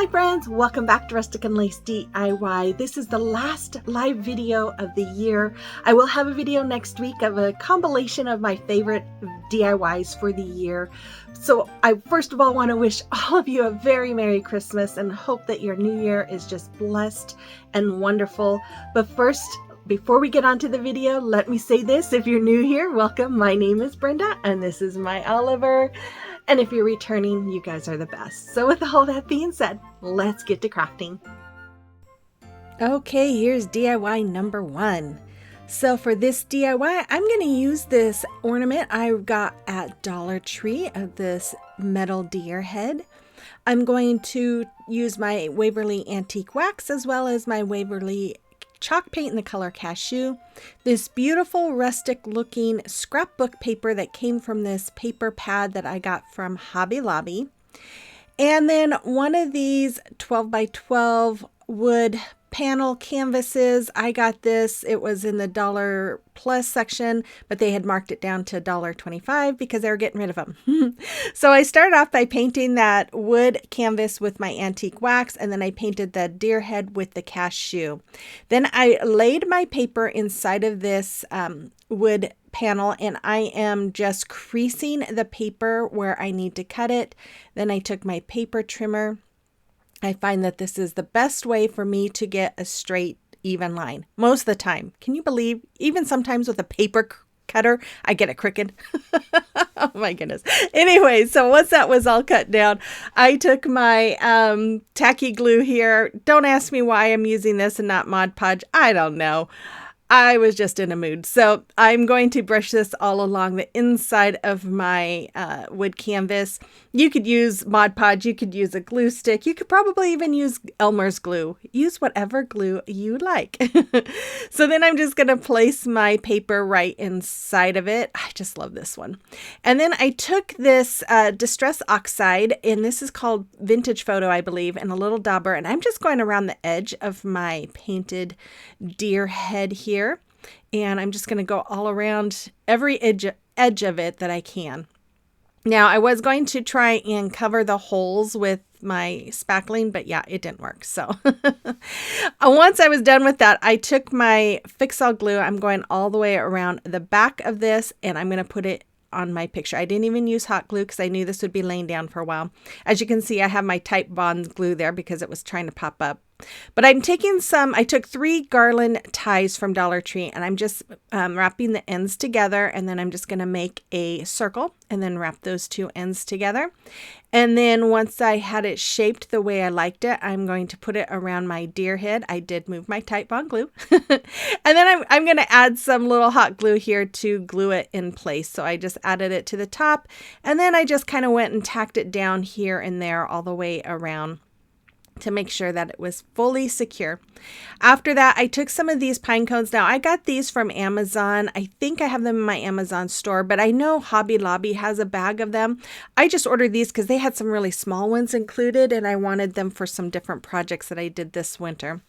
Hi friends, welcome back to Rustic and Lace DIY. This is the last live video of the year. I will have a video next week of a compilation of my favorite DIYs for the year. So I first of all want to wish all of you a very Merry Christmas and hope that your new year is just blessed and wonderful. But first, before we get on to the video, let me say this. If you're new here, welcome. My name is Brenda and this is my Oliver. And if you're returning, you guys are the best. So with all that being said, let's get to crafting. Okay, here's DIY number 1. So for this DIY, I'm going to use this ornament I got at Dollar Tree of this metal deer head. I'm going to use my Waverly Antique Wax as well as my Waverly chalk paint in the color Cashew. This beautiful rustic looking scrapbook paper that came from this paper pad that I got from Hobby Lobby. And then one of these 12 by 12 wood panel canvases. I got this. It was in the $+ section, but they had marked it down to $1.25 because they were getting rid of them. So I started off by painting that wood canvas with my antique wax, and then I painted the deer head with the Cashew. Then I laid my paper inside of this wood panel, and I am just creasing the paper where I need to cut it. Then I took my paper trimmer. I find that this is the best way for me to get a straight, even line most of the time. Can you believe, even sometimes with a paper cutter, I get it crooked. Oh my goodness. Anyway, so once that was all cut down, I took my tacky glue here. Don't ask me why I'm using this and not Mod Podge. I don't know. I was just in a mood. So I'm going to brush this all along the inside of my wood canvas. You could use Mod Podge, you could use a glue stick, you could probably even use Elmer's glue. Use whatever glue you like. So then I'm just going to place my paper right inside of it. I just love this one. And then I took this Distress Oxide, and this is called Vintage Photo, I believe, and a little dauber, and I'm just going around the edge of my painted deer head here. And I'm just going to go all around every edge of it that I can. Now, I was going to try and cover the holes with my spackling, but yeah, it didn't work. So once I was done with that, I took my Fix-All glue. I'm going all the way around the back of this, and I'm going to put it on my picture. I didn't even use hot glue because I knew this would be laying down for a while. As you can see, I have my Type Bond glue there because it was trying to pop up. But I'm taking I took 3 garland ties from Dollar Tree, and I'm just wrapping the ends together, and then I'm just going to make a circle and then wrap those 2 ends together. And then once I had it shaped the way I liked it, I'm going to put it around my deer head. I did move my Type Bond glue. And then I'm going to add some little hot glue here to glue it in place. So I just added it to the top, and then I just kind of went and tacked it down here and there all the way around to make sure that it was fully secure. After that, I took some of these pine cones. Now, I got these from Amazon. I think I have them in my Amazon store, but I know Hobby Lobby has a bag of them. I just ordered these because they had some really small ones included, and I wanted them for some different projects that I did this winter.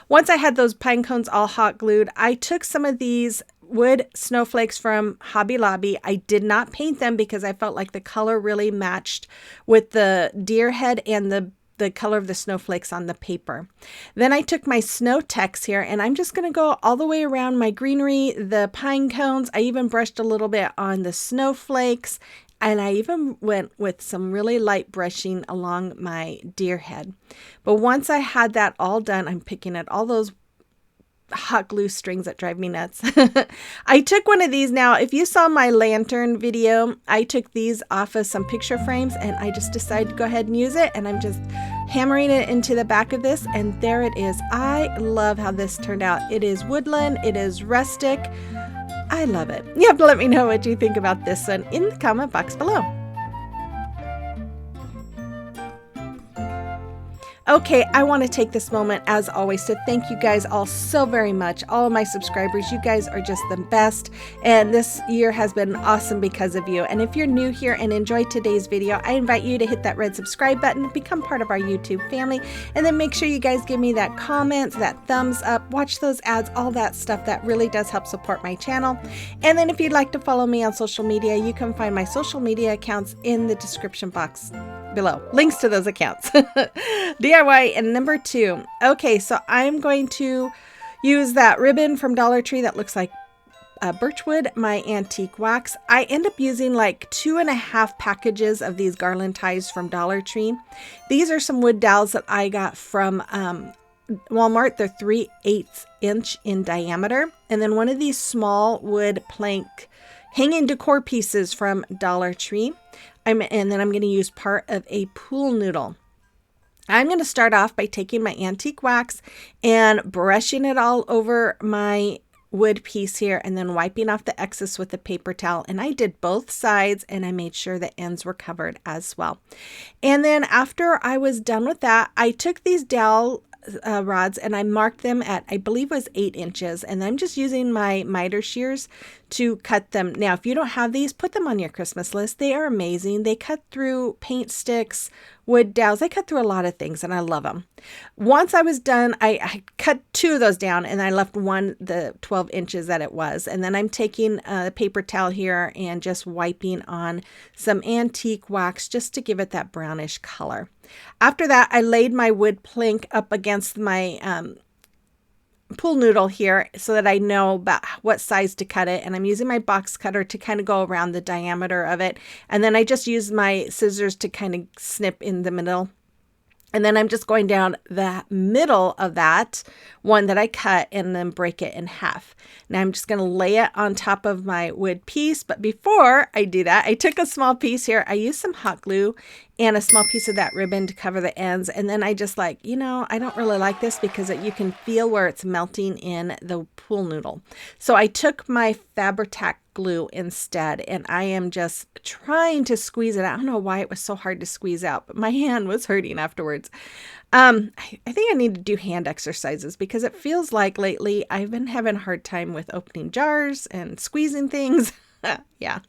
Once I had those pine cones all hot glued, I took some of these wood snowflakes from Hobby Lobby. I did not paint them because I felt like the color really matched with the deer head and the color of the snowflakes on the paper. Then I took my Snow Tex here, and I'm just going to go all the way around my greenery, the pine cones. I even brushed a little bit on the snowflakes, and I even went with some really light brushing along my deer head. But once I had that all done, I'm picking at all those hot glue strings that drive me nuts. I took one of these. Now, if you saw my lantern video, I took these off of some picture frames, and I just decided to go ahead and use it, and I'm just hammering it into the back of this, and there it is. I love how this turned out. It is woodland, it is rustic. I love it. You have to let me know what you think about this one in the comment box below. Okay, I want to take this moment, as always, to thank you guys all so very much. All of my subscribers, you guys are just the best. And this year has been awesome because of you. And if you're new here and enjoyed today's video, I invite you to hit that red subscribe button, become part of our YouTube family. And then make sure you guys give me that comment, that thumbs up, watch those ads, all that stuff. That really does help support my channel. And then if you'd like to follow me on social media, you can find my social media accounts in the description box below. Links to those accounts. DIY and number 2. Okay, so I'm going to use that ribbon from Dollar Tree that looks like birchwood, my antique wax. I end up using like 2.5 packages of these garland ties from Dollar Tree. These are some wood dowels that I got from Walmart. They're 3/8 inch in diameter. And then one of these small wood plank hanging decor pieces from Dollar Tree. And then I'm going to use part of a pool noodle. I'm going to start off by taking my antique wax and brushing it all over my wood piece here and then wiping off the excess with a paper towel. And I did both sides and I made sure the ends were covered as well. And then after I was done with that, I took these dowel rods and I marked them at, I believe it was 8 inches. And I'm just using my miter shears to cut them. Now, if you don't have these, put them on your Christmas list. They are amazing. They cut through paint sticks, wood dowels. They cut through a lot of things and I love them. Once I was done, I cut 2 of those down and I left one, the 12 inches that it was. And then I'm taking a paper towel here and just wiping on some antique wax just to give it that brownish color. After that, I laid my wood plank up against my pool noodle here so that I know about what size to cut it. And I'm using my box cutter to kind of go around the diameter of it. And then I just use my scissors to kind of snip in the middle. And then I'm just going down the middle of that one that I cut and then break it in half. Now I'm just going to lay it on top of my wood piece. But before I do that, I took a small piece here. I used some hot glue and a small piece of that ribbon to cover the ends. And then I just I don't really like this because you can feel where it's melting in the pool noodle. So I took my Fabri-Tac glue instead, and I am just trying to squeeze it out. I don't know why it was so hard to squeeze out, but my hand was hurting afterwards. I think I need to do hand exercises because it feels like lately I've been having a hard time with opening jars and squeezing things. Yeah.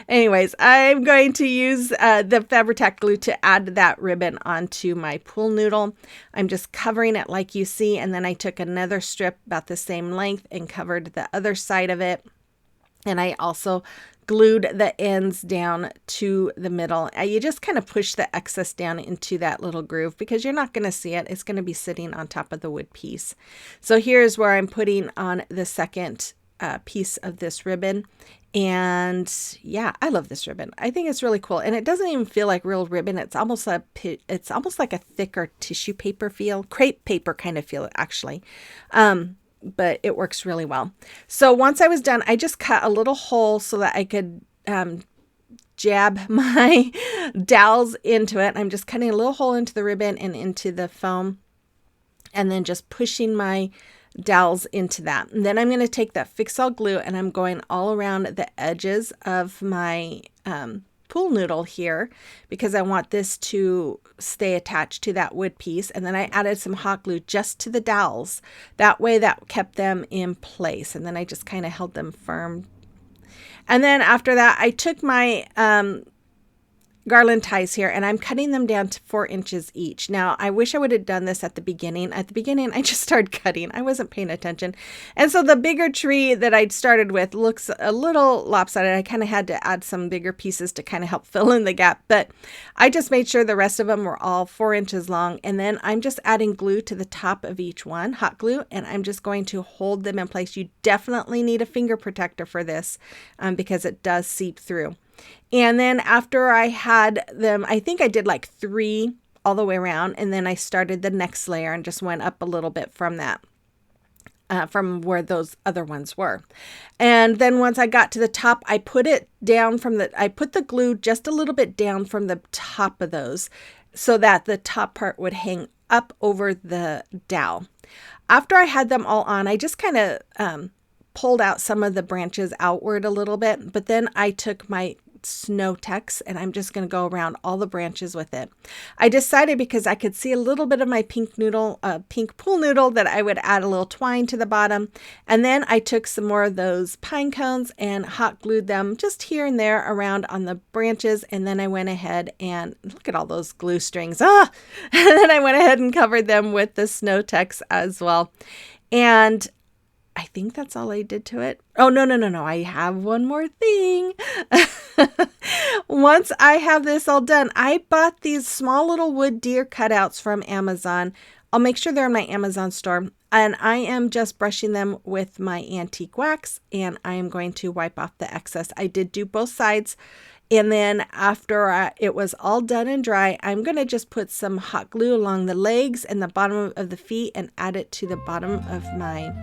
Anyways, I'm going to use the Fabri-Tac glue to add that ribbon onto my pool noodle. I'm just covering it like you see, and then I took another strip about the same length and covered the other side of it. And I also glued the ends down to the middle. You just kind of push the excess down into that little groove because you're not going to see it. It's going to be sitting on top of the wood piece. So here's where I'm putting on the second piece of this ribbon. And yeah, I love this ribbon. I think it's really cool. And it doesn't even feel like real ribbon. It's almost like a thicker tissue paper feel, crepe paper kind of feel actually. But it works really well. So once I was done, I just cut a little hole so that I could jab my dowels into it. I'm just cutting a little hole into the ribbon and into the foam and then just pushing my dowels into that. And then I'm going to take that Fix-All glue and I'm going all around the edges of my pool noodle here because I want this to stay attached to that wood piece. And then I added some hot glue just to the dowels. That way that kept them in place. And then I just kind of held them firm. And then after that, I took my garland ties here and I'm cutting them down to 4 inches each. Now, I wish I would have done this at the beginning. At the beginning, I just started cutting. I wasn't paying attention. And so the bigger tree that I'd started with looks a little lopsided. I kind of had to add some bigger pieces to kind of help fill in the gap, but I just made sure the rest of them were all 4 inches long. And then I'm just adding glue to the top of each one, hot glue, and I'm just going to hold them in place. You definitely need a finger protector for this because it does seep through. And then after I had them, I think I did like 3 all the way around. And then I started the next layer and just went up a little bit from that, from where those other ones were. And then once I got to the top, I put it down I put the glue just a little bit down from the top of those so that the top part would hang up over the dowel. After I had them all on, I just kind of pulled out some of the branches outward a little bit, but then I took my Snow Tex and I'm just going to go around all the branches with it. I decided because I could see a little bit of my pink pool noodle that I would add a little twine to the bottom. And then I took some more of those pine cones and hot glued them just here and there around on the branches. And then I went ahead and look at all those glue strings. And then I went ahead and covered them with the Snow Tex as well. And I think that's all I did to it. Oh, no. I have one more thing. once I have this all done, I bought these small little wood deer cutouts from Amazon. I'll make sure they're in my Amazon store. And I am just brushing them with my antique wax, and I am going to wipe off the excess. I did do both sides. And then after it was all done and dry, I'm going to just put some hot glue along the legs and the bottom of the feet and add it to the bottom of my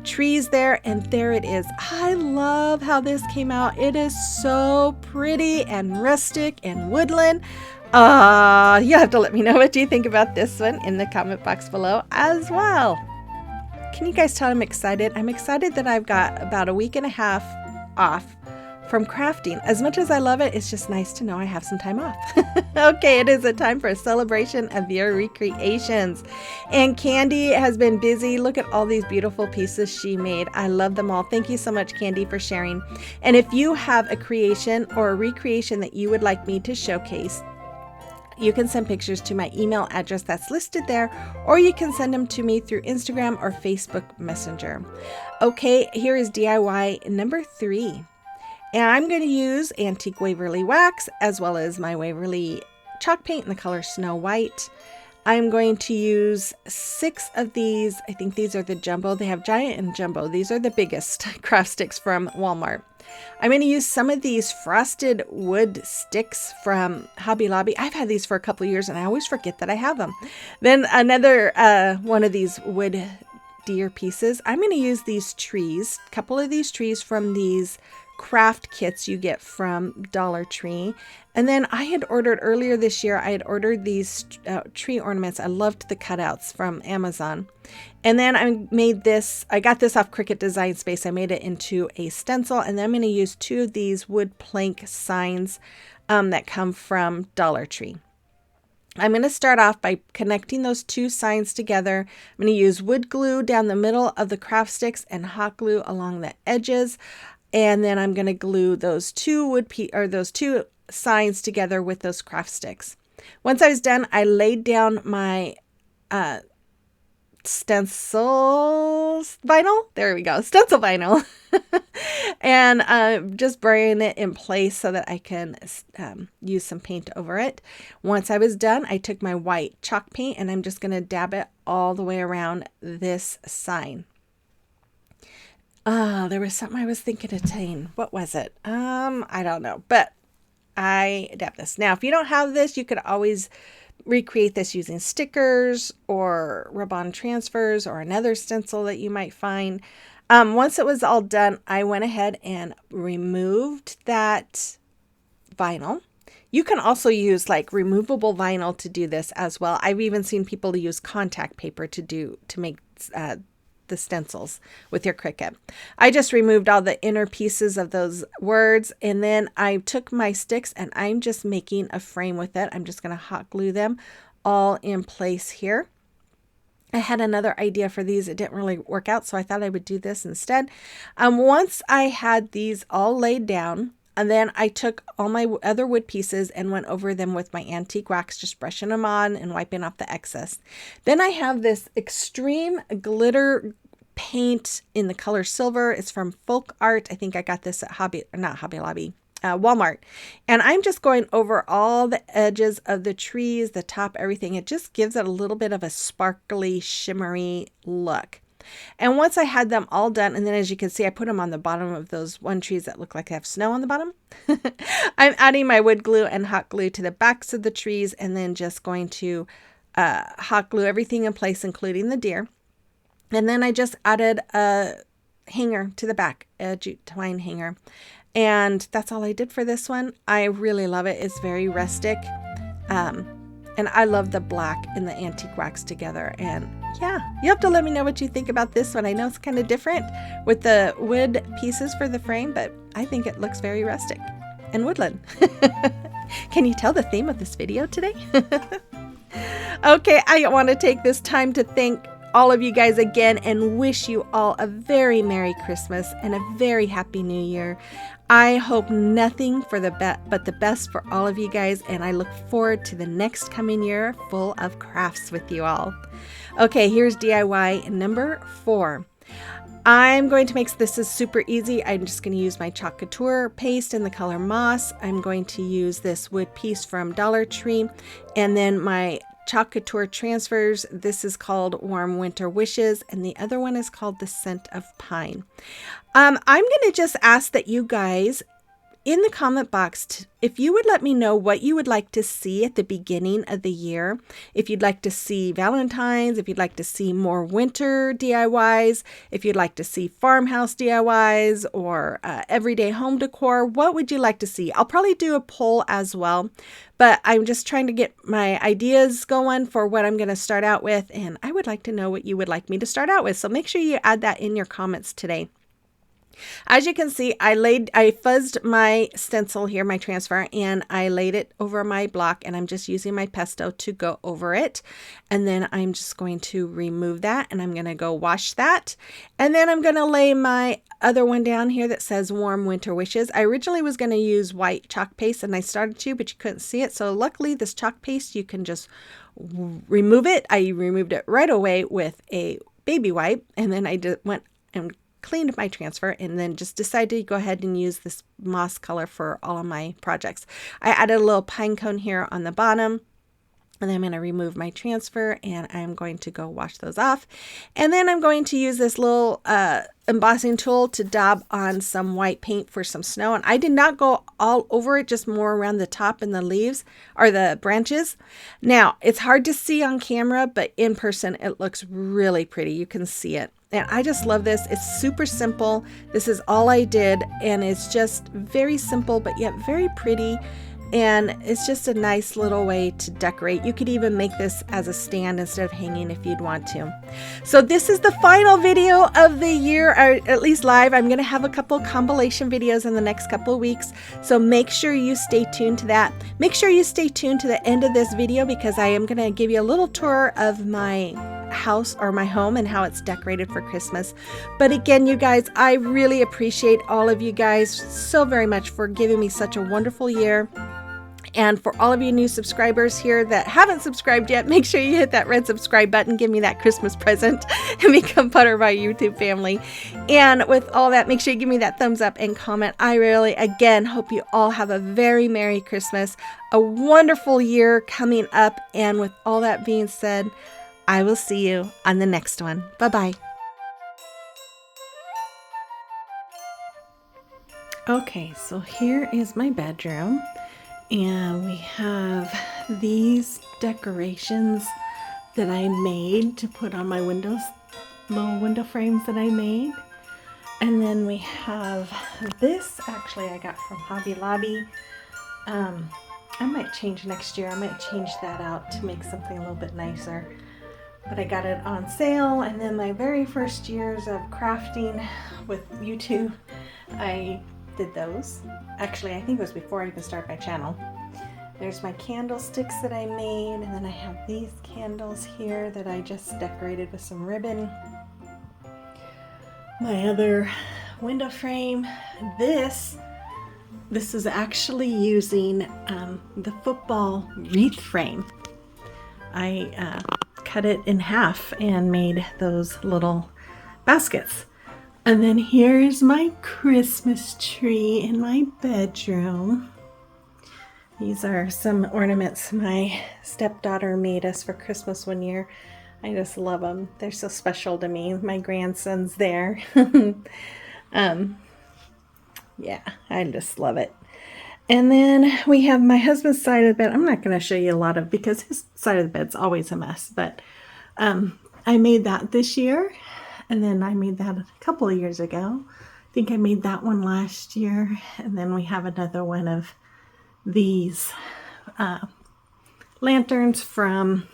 trees there. And there it is. I love how this came out. It is so pretty and rustic and woodland. You have to let me know what you think about this one in the comment box below as well. Can you guys tell I'm excited? I'm excited that I've got about a week and a half off from crafting. As much as I love it, it's just nice to know I have some time off. Okay, it is a time for a celebration of your recreations. And Candy has been busy. Look at all these beautiful pieces she made. I love them all. Thank you so much, Candy, for sharing. And if you have a creation or a recreation that you would like me to showcase, you can send pictures to my email address that's listed there, or you can send them to me through Instagram or Facebook Messenger. Okay, here is DIY number 3. And I'm going to use Antique Waverly Wax as well as my Waverly chalk paint in the color Snow White. I'm going to use 6 of these. I think these are the jumbo. They have giant and jumbo. These are the biggest craft sticks from Walmart. I'm going to use some of these frosted wood sticks from Hobby Lobby. I've had these for a couple of years and I always forget that I have them. Then another one of these wood deer pieces. I'm going to use these trees, a couple of these trees from these craft kits you get from Dollar Tree. And then I had ordered earlier this year, I had ordered these tree ornaments. I loved the cutouts from Amazon. And then I got this off Cricut Design Space. I made it into a stencil, and then I'm going to use 2 of these wood plank signs that come from Dollar Tree. I'm going to start off by connecting those 2 signs together. I'm going to use wood glue down the middle of the craft sticks and hot glue along the edges. And then I'm going to glue those 2 signs together with those craft sticks. Once I was done, I laid down my stencil vinyl. There we go, stencil vinyl. And just burying it in place so that I can use some paint over it. Once I was done, I took my white chalk paint and I'm just going to dab it all the way around this sign. There was something I was thinking of saying. What was it? I don't know, but I dabbed this. Now, if you don't have this, you could always recreate this using stickers or rub-on transfers or another stencil that you might find. Once it was all done, I went ahead and removed that vinyl. You can also use like removable vinyl to do this as well. I've even seen people use contact paper to make the stencils with your Cricut. I just removed all the inner pieces of those words, and then I took my sticks and I'm just making a frame with it. I'm just going to hot glue them all in place here. I had another idea for these. It didn't really work out, so I thought I would do this instead. Once I had these all laid down, and then I took all my other wood pieces and went over them with my antique wax, just brushing them on and wiping off the excess. Then I have this extreme glitter paint in the color silver. It's from Folk Art. I think I got this at Walmart. And I'm just going over all the edges of the trees, the top, everything. It just gives it a little bit of a sparkly, shimmery look. And once I had them all done, and then as you can see, I put them on the bottom of those one trees that look like they have snow on the bottom. I'm adding my wood glue and hot glue to the backs of the trees, and then just going to hot glue everything in place, including the deer. And then I just added a hanger to the back, a jute twine hanger. And that's all I did for this one. I really love it. It's very rustic. And I love the black and the antique wax together. And yeah, you have to let me know what you think about this one. I know it's kind of different with the wood pieces for the frame, but I think it looks very rustic and woodland. Can you tell the theme of this video today? Okay, I want to take this time to thank all of you guys again and wish you all a very Merry Christmas and a very Happy New Year. I hope nothing but the best for all of you guys, and I look forward to the next coming year full of crafts with you all. Okay, here's DIY number 4. I'm going to make this is super easy. I'm just going to use my chalk couture paste in the color moss. I'm going to use this wood piece from Dollar Tree, and then my chalk couture transfers. This is called Warm Winter Wishes, and the other one is called The Scent of Pine. I'm going to just ask that you guys in the comment box, if you would let me know what you would like to see at the beginning of the year, if you'd like to see Valentine's, if you'd like to see more winter DIYs, if you'd like to see farmhouse DIYs or everyday home decor, what would you like to see? I'll probably do a poll as well, but I'm just trying to get my ideas going for what I'm going to start out with, and I would like to know what you would like me to start out with, so make sure you add that in your comments today. As you can see, I fuzzed my stencil here, my transfer, and I laid it over my block, and I'm just using my pesto to go over it. And then I'm just going to remove that, and I'm going to go wash that. And then I'm going to lay my other one down here that says Warm Winter Wishes. I originally was going to use white chalk paste, and I started to, but you couldn't see it. So luckily this chalk paste, you can just remove it. I removed it right away with a baby wipe, and then I went and cleaned my transfer, and then just decided to go ahead and use this moss color for all of my projects. I added a little pine cone here on the bottom, and then I'm going to remove my transfer, and I'm going to go wash those off. And then I'm going to use this little embossing tool to dab on some white paint for some snow. And I did not go all over it, just more around the top and the leaves or the branches. Now, it's hard to see on camera, but in person, it looks really pretty. You can see it. And I just love this. It's super simple. This is all I did, and it's just very simple, but yet very pretty. And it's just a nice little way to decorate. You could even make this as a stand instead of hanging if you'd want to. So this is the final video of the year, or at least live. I'm going to have a couple compilation videos in the next couple of weeks. So make sure you stay tuned to that. Make sure you stay tuned to the end of this video, because I am going to give you a little tour of my house or my home and how it's decorated for Christmas. But again, you guys, I really appreciate all of you guys so very much for giving me such a wonderful year. And for all of you new subscribers here that haven't subscribed yet, make sure you hit that red subscribe button, give me that Christmas present, and become part of my YouTube family. And with all that, make sure you give me that thumbs up and comment. I really, again, hope you all have a very Merry Christmas, a wonderful year coming up. And with all that being said, I will see you on the next one. Bye-bye. Okay, so here is my bedroom. And we have these decorations that I made to put on my windows, little window frames that I made. And then we have this, actually I got from Hobby Lobby. I might change next year. I might change that out to make something a little bit nicer. But I got it on sale. And then my very first years of crafting with YouTube, I did those. Actually, I think it was before I even started my channel. There's my candlesticks that I made, and then I have these candles here that I just decorated with some ribbon. My other window frame. This is actually using the football wreath frame. I cut it in half and made those little baskets. And then here's my Christmas tree in my bedroom. These are some ornaments my stepdaughter made us for Christmas one year. I just love them. They're so special to me. My grandson's there. Yeah, I just love it. And then we have my husband's side of the bed. I'm not going to show you a lot of, because his side of the bed's always a mess. But I made that this year. And then I made that a couple of years ago. I think I made that one last year. And then we have another one of these lanterns from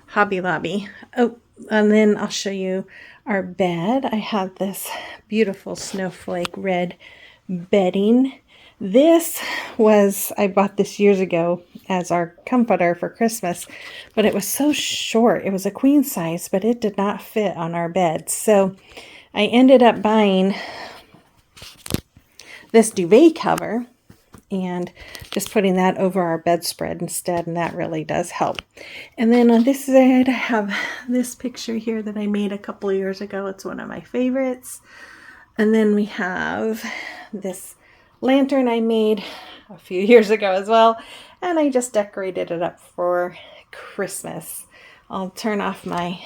Hobby Lobby. Oh, and then I'll show you our bed. I have this beautiful snowflake red bedding. This was, I bought this years ago as our comforter for Christmas, but it was so short. It was a queen size, but it did not fit on our bed. So I ended up buying this duvet cover, and just putting that over our bedspread instead, and that really does help. And then on this side, I have this picture here that I made a couple of years ago. It's one of my favorites. And then we have this lantern I made a few years ago as well, and I just decorated it up for Christmas. I'll turn off my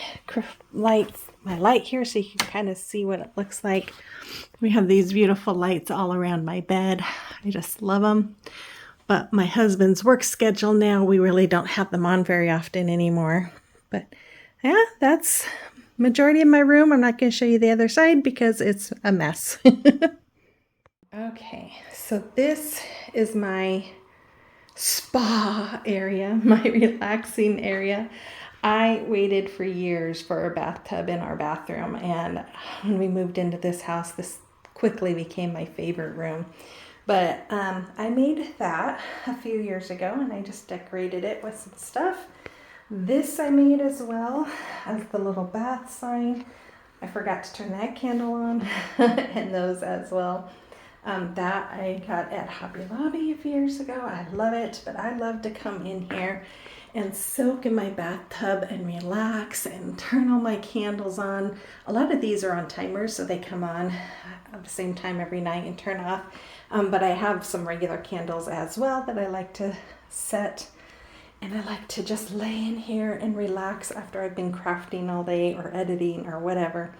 light here so you can kind of see what it looks like. We have these beautiful lights all around my bed. I just love them. But my husband's work schedule now, we really don't have them on very often anymore. But yeah, that's majority of my room. I'm not going to show you the other side because it's a mess. Okay, so this is my spa area, my relaxing area. I waited for years for a bathtub in our bathroom, and when we moved into this house, this quickly became my favorite room. But I made that a few years ago, and I just decorated it with some stuff. This I made as well as the little bath sign. I forgot to turn that candle on, and those as well. That I got at Hobby Lobby a few years ago. I love it, but I love to come in here and soak in my bathtub and relax and turn all my candles on. A lot of these are on timers, so they come on at the same time every night and turn off. But I have some regular candles as well that I like to set. And I like to just lay in here and relax after I've been crafting all day or editing or whatever.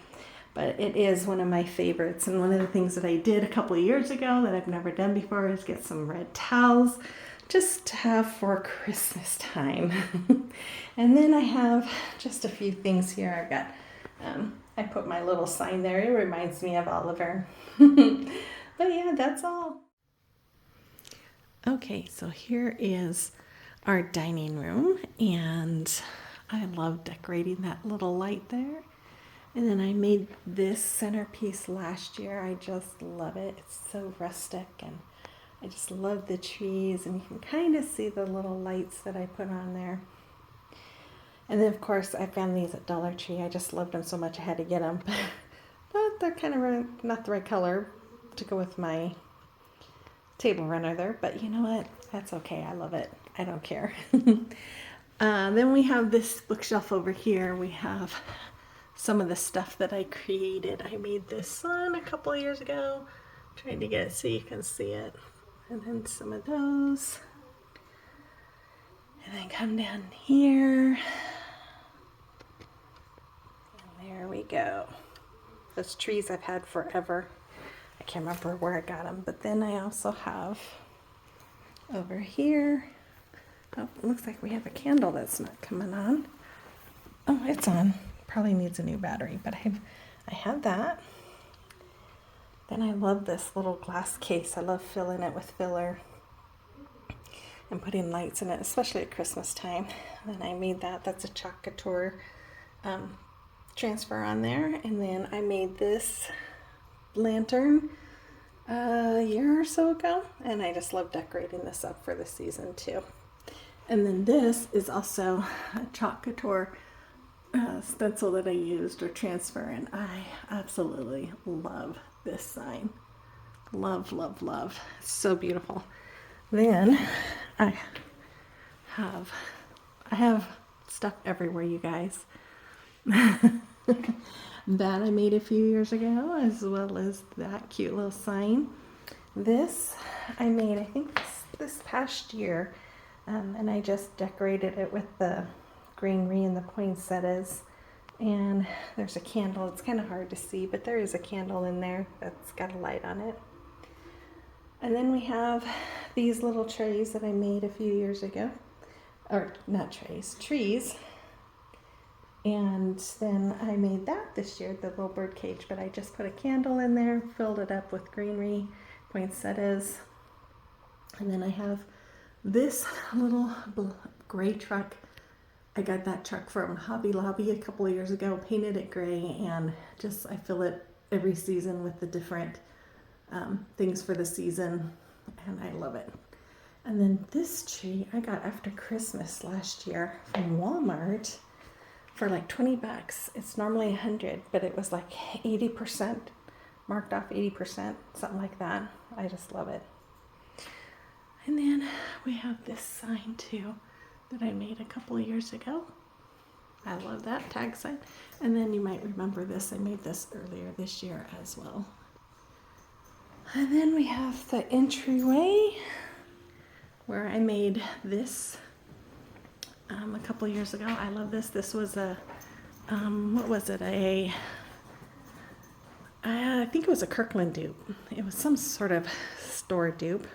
But it is one of my favorites. And one of the things that I did a couple of years ago that I've never done before is get some red towels just to have for Christmas time. And then I have just a few things here. I've got, I put my little sign there. It reminds me of Oliver. But yeah, that's all. Okay, so here is our dining room, and I love decorating that little light there. And then I made this centerpiece last year. I just love it. It's so rustic, and I just love the trees, and you can kind of see the little lights that I put on there. And then of course I found these at Dollar Tree. I just loved them so much I had to get them. But they're kind of not the right color to go with my table runner there, but you know what? That's okay. I love it. I don't care. Then we have this bookshelf over here. We have some of the stuff that I created. I made this one a couple of years ago. Trying to get it so you can see it. And then some of those. And then come down here. And there we go. Those trees I've had forever. I can't remember where I got them. But then I also have over here. Oh, it looks like we have a candle that's not coming on. Oh, it's on. Probably needs a new battery, but I have that. Then I love this little glass case. I love filling it with filler and putting lights in it, especially at Christmas time. And I made that. That's a Chalk Couture transfer on there. And then I made this lantern a year or so ago, and I just love decorating this up for the season too. And then this is also a Chalk Couture stencil that I used or transfer, and I absolutely love this sign. Love, love, love. It's so beautiful. Then I have stuff everywhere, you guys. That I made a few years ago, as well as that cute little sign. This I made, I think this past year, and I just decorated it with the greenery and the poinsettias. And there's a candle. It's kind of hard to see, but there is a candle in there that's got a light on it. And then we have these little trays that I made a few years ago. Or not trays, trees. And then I made that this year, the little bird cage, but I just put a candle in there, filled it up with greenery, poinsettias. And then I have this little gray truck. I got that truck from Hobby Lobby a couple of years ago, painted it gray, and just I fill it every season with the different things for the season, and I love it. And then this tree I got after Christmas last year from Walmart for like 20 bucks. It's normally 100, but it was like 80%, marked off 80%, something like that. I just love it. And then we have this sign too that I made a couple of years ago. I love that tag sign. And then you might remember this. I made this earlier this year as well. And then we have the entryway where I made this a couple of years ago. I love this. This was a, what was it? I think it was a Kirkland dupe. It was some sort of store dupe.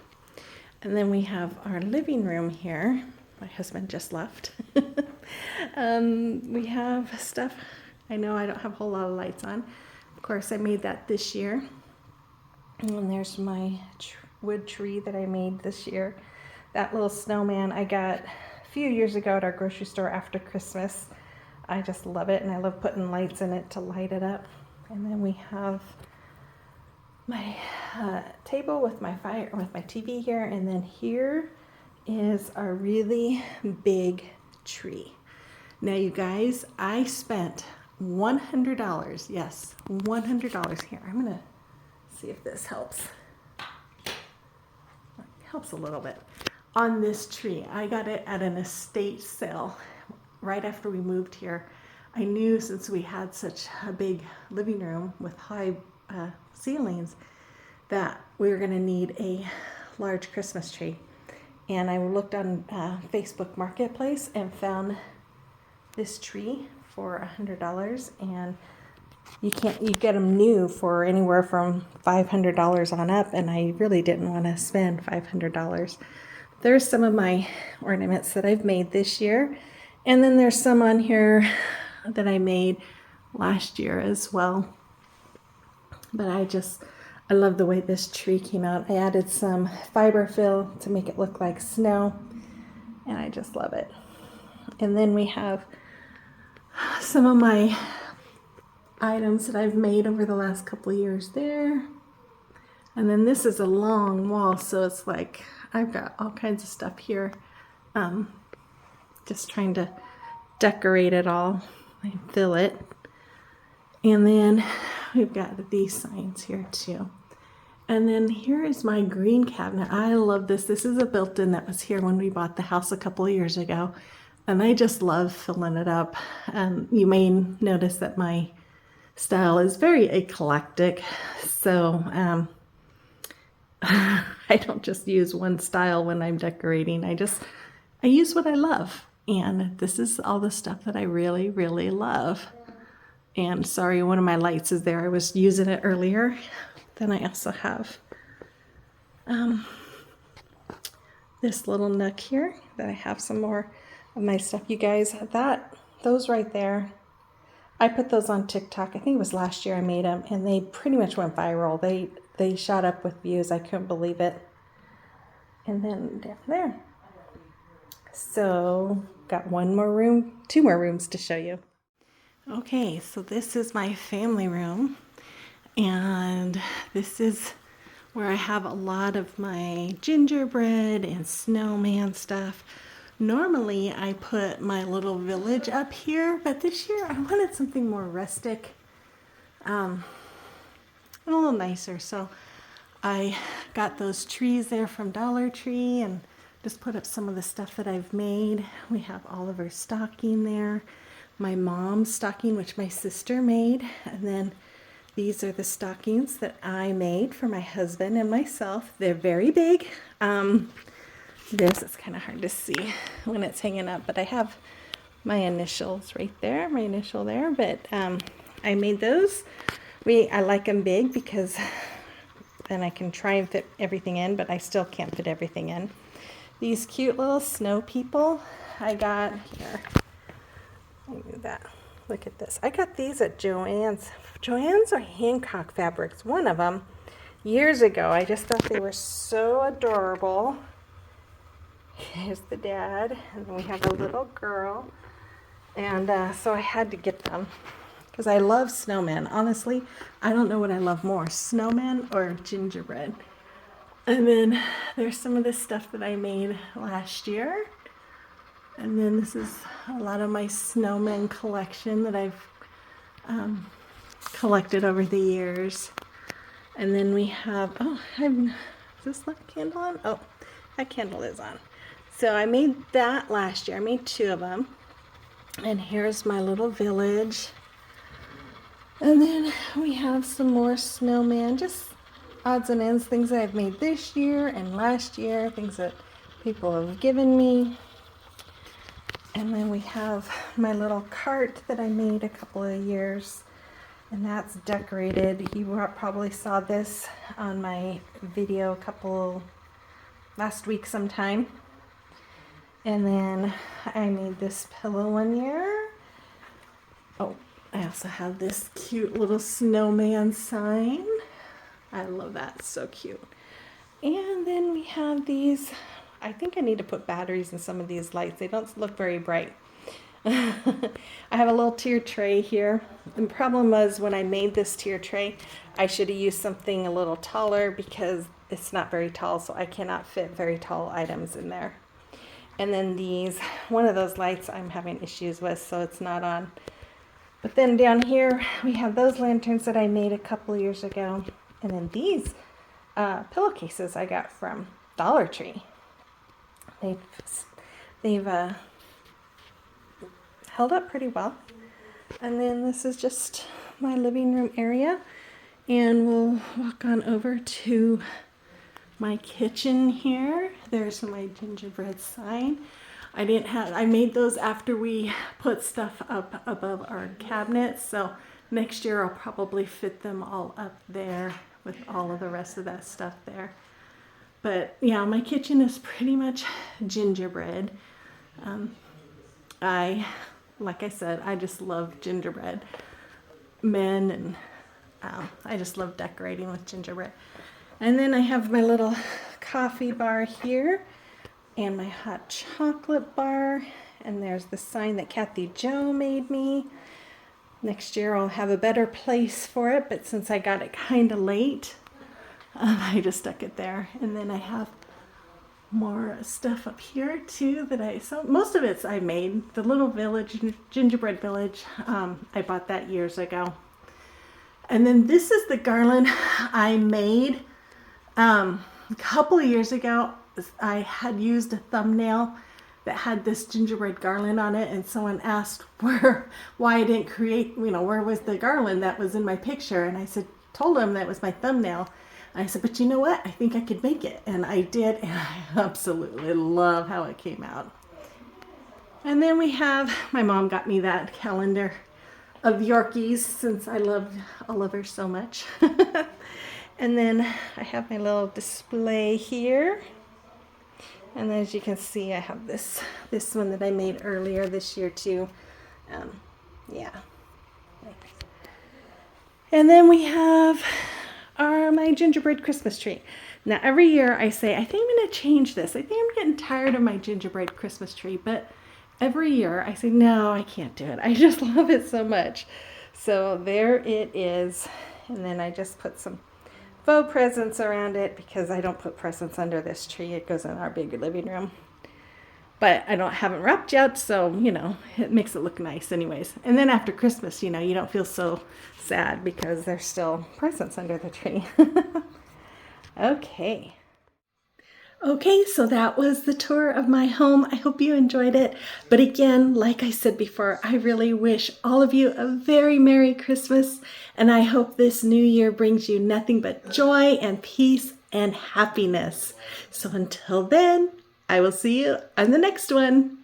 And then we have our living room here. My husband just left. We have stuff. I know I don't have a whole lot of lights on. Of course, I made that this year. And there's my wood tree that I made this year. That little snowman I got a few years ago at our grocery store after Christmas. I just love it, and I love putting lights in it to light it up. And then we have my table with my TV here, and then here is our really big tree. Now, you guys, I spent $100. Yes, $100 here. I'm gonna see if this helps. Helps a little bit. On this tree, I got it at an estate sale right after we moved here. I knew since we had such a big living room with high ceilings that we were going to need a large Christmas tree. And I looked on Facebook Marketplace and found this tree for $100, and you get them new for anywhere from $500 on up, and I really didn't want to spend $500. There's some of my ornaments that I've made this year, and then there's some on here that I made last year as well. But I love the way this tree came out. I added some fiber fill to make it look like snow, and I just love it. And then we have some of my items that I've made over the last couple of years there. And then this is a long wall, so it's like I've got all kinds of stuff here. Just trying to decorate it all and fill it. And then we've got these signs here too. And then here is my green cabinet. I love this. This is a built-in that was here when we bought the house a couple of years ago. And I just love filling it up. You may notice that my style is very eclectic. So I don't just use one style when I'm decorating. I use what I love. And this is all the stuff that I really, really love. And sorry, one of my lights is there. I was using it earlier. Then I also have this little nook here that I have some more of my stuff. You guys, those right there, I put those on TikTok. I think it was last year I made them, and they pretty much went viral. They shot up with views. I couldn't believe it. And then down there. So got two more rooms to show you. Okay, so this is my family room, and this is where I have a lot of my gingerbread and snowman stuff. Normally I put my little village up here, but this year I wanted something more rustic, and a little nicer. So I got those trees there from Dollar Tree and just put up some of the stuff that I've made. We have Oliver's stocking there, my mom's stocking, which my sister made, and then these are the stockings that I made for my husband and myself. They're very big. This is kind of hard to see when it's hanging up, but I have my initials right there, my initial there, but I made those. I like them big because then I can try and fit everything in, but I still can't fit everything in. These cute little snow people I got here. Look at this. I got these at Joann's. Joann's or Hancock Fabrics, one of them, years ago. I just thought they were so adorable. Here's the dad, and we have a little girl. And so I had to get them because I love snowmen. Honestly, I don't know what I love more, snowmen or gingerbread. And then there's some of this stuff that I made last year. And then this is a lot of my snowman collection that I've collected over the years. And then we have, is this lit candle on? Oh, that candle is on. So I made that last year. I made 2 of them. And here's my little village. And then we have some more snowmen, just odds and ends, things that I've made this year and last year, things that people have given me. And then we have my little cart that I made a couple of years, and that's decorated. You probably saw this on my video last week sometime. And then I made this pillow one year. Oh, I also have this cute little snowman sign. I love that, it's so cute. And then we have these, I think I need to put batteries in some of these lights. They don't look very bright. I have a little tier tray here. The problem was when I made this tier tray, I should have used something a little taller because it's not very tall, so I cannot fit very tall items in there. And then these, one of those lights I'm having issues with, so it's not on. But then down here, we have those lanterns that I made a couple years ago. And then these pillowcases I got from Dollar Tree. They've held up pretty well. And then this is just my living room area. And we'll walk on over to my kitchen here. There's my gingerbread sign. I made those after we put stuff up above our cabinets, so next year I'll probably fit them all up there with all of the rest of that stuff there. But yeah, my kitchen is pretty much gingerbread. Like I said, I just love gingerbread men, and I just love decorating with gingerbread. And then I have my little coffee bar here and my hot chocolate bar. And there's the sign that Kathy Jo made me. Next year I'll have a better place for it, but since I got it kind of late, I just stuck it there. And then I have more stuff up here too so most of it's I made. The little village, gingerbread village, I bought that years ago. And then this is the garland I made a couple of years ago. I had used a thumbnail that had this gingerbread garland on it, and someone asked why I didn't create, where was the garland that was in my picture, and I told them that was my thumbnail. And I said, but you know what, I think I could make it, and I did, and I absolutely love how it came out. And then my mom got me that calendar of Yorkies since I love Oliver so much. And then I have my little display here. And as you can see, I have this one that I made earlier this year too. Yeah. And then we have my gingerbread Christmas tree. Now every year I say, I think I'm going to change this. I think I'm getting tired of my gingerbread Christmas tree. But every year I say, no, I can't do it. I just love it so much. So there it is. And then I just put some faux presents around it because I don't put presents under this tree. It goes in our big living room. But I haven't wrapped yet, so, it makes it look nice anyways. And then after Christmas, you don't feel so sad because there's still presents under the tree. Okay. Okay, so that was the tour of my home. I hope you enjoyed it. But again, like I said before, I really wish all of you a very Merry Christmas. And I hope this new year brings you nothing but joy and peace and happiness. So until then, I will see you on the next one.